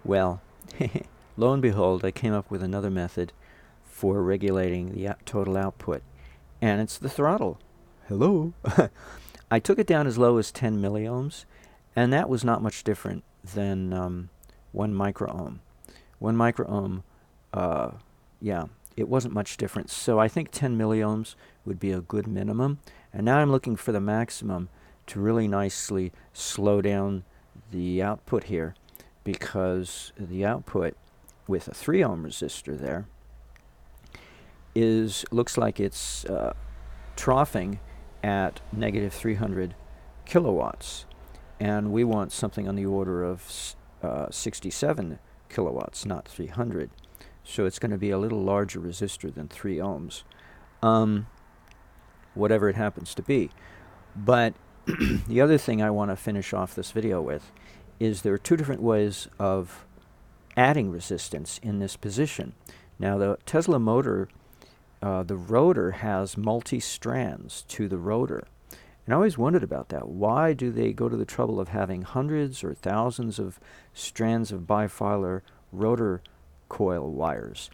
Well, lo and behold, I came up with another method for regulating the total output, and it's the throttle. Hello. I took it down as low as 10 milliohms, and that was not much different than 1 microohm. 1 microohm, yeah, it wasn't much different. So I think 10 milliohms would be a good minimum. And now I'm looking for the maximum to really nicely slow down the output here, because the output with a 3 ohm resistor there looks like it's troughing at negative 300 kilowatts, and we want something on the order of 67 kilowatts, not 300. So it's going to be a little larger resistor than 3 ohms, whatever it happens to be. But the other thing I want to finish off this video with is there are 2 different ways of adding resistance in this position. Now, the Tesla motor, the rotor has multi-strands to the rotor. And I always wondered about that. Why do they go to the trouble of having hundreds or thousands of strands of bifilar rotor coil wires?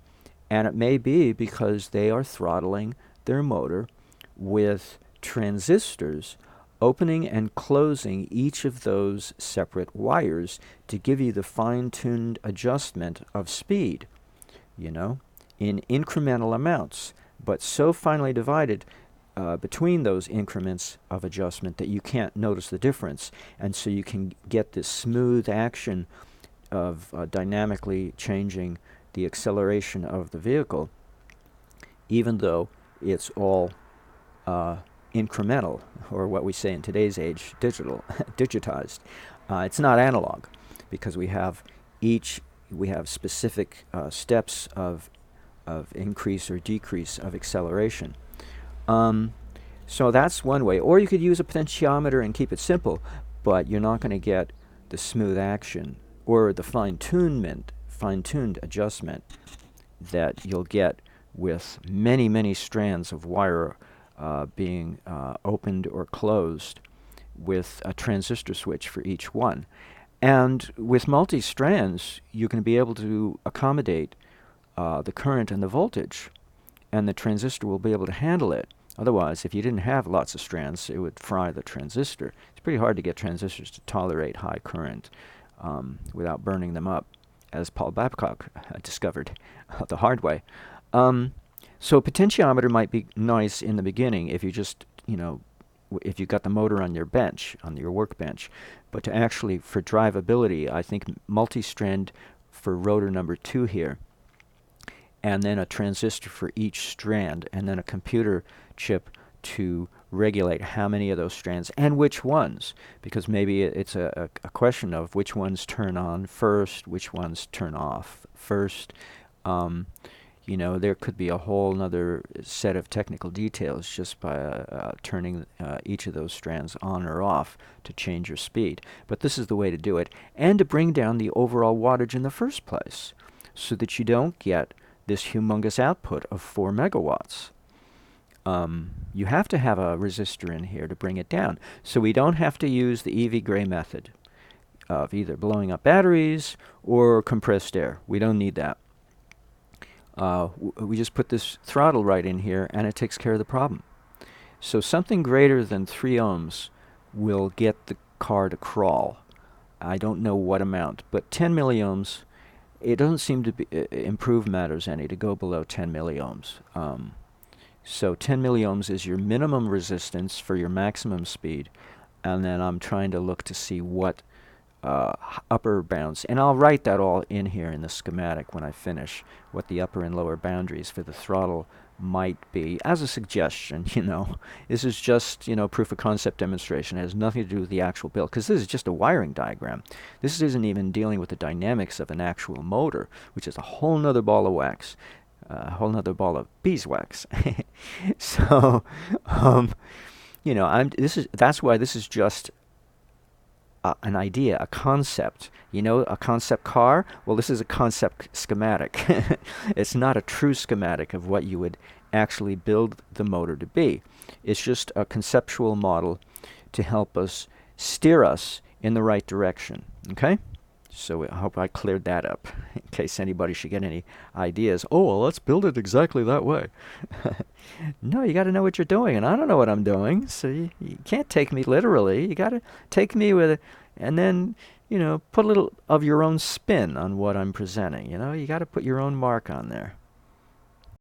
And it may be because they are throttling their motor with transistors opening and closing each of those separate wires to give you the fine-tuned adjustment of speed, you know, in incremental amounts, but so finely divided between those increments of adjustment that you can't notice the difference. And so you can get this smooth action of dynamically changing the acceleration of the vehicle, even though it's all incremental, or what we say in today's age, digitized. It's not analog, because we have specific steps of increase or decrease of acceleration. So that's one way. Or you could use a potentiometer and keep it simple, but you're not going to get the smooth action or the fine-tuned adjustment that you'll get with many, many strands of wire being opened or closed with a transistor switch for each one. And with multi-strands, you can be able to accommodate the current and the voltage, and the transistor will be able to handle it. Otherwise, if you didn't have lots of strands, it would fry the transistor. It's pretty hard to get transistors to tolerate high current without burning them up, as Paul Babcock discovered the hard way. So a potentiometer might be nice in the beginning if you just, if you got the motor on your bench, on your workbench. But to actually, for drivability, I think multi-strand for rotor number 2 here, and then a transistor for each strand, and then a computer chip to regulate how many of those strands and which ones, because maybe it's a question of which ones turn on first, which ones turn off first. There could be a whole other set of technical details just by turning each of those strands on or off to change your speed. But this is the way to do it, and to bring down the overall wattage in the first place, so that you don't get this humongous output of 4 megawatts. You have to have a resistor in here to bring it down. So we don't have to use the EV Gray method of either blowing up batteries or compressed air. We don't need that. We just put this throttle right in here, and it takes care of the problem. So something greater than 3 ohms will get the car to crawl. I don't know what amount, but 10 milliohms, it doesn't seem to improve matters any to go below 10 milliohms. So 10 milliohms is your minimum resistance for your maximum speed, and then I'm trying to look to see what upper bounds, and I'll write that all in here in the schematic when I finish, what the upper and lower boundaries for the throttle might be, as a suggestion. This is just, proof of concept demonstration. It has nothing to do with the actual build, because this is just a wiring diagram. This isn't even dealing with the dynamics of an actual motor, which is a whole nother ball of wax, a whole nother ball of beeswax. So, that's why this is just an idea, a concept. A concept car? Well, this is a concept schematic. It's not a true schematic of what you would actually build the motor to be. It's just a conceptual model to help us steer us in the right direction. Okay? So I hope I cleared that up in case anybody should get any ideas. Oh, well, let's build it exactly that way. No, you got to know what you're doing, and I don't know what I'm doing, so you can't take me literally. You got to take me with it, and then, put a little of your own spin on what I'm presenting. You got to put your own mark on there.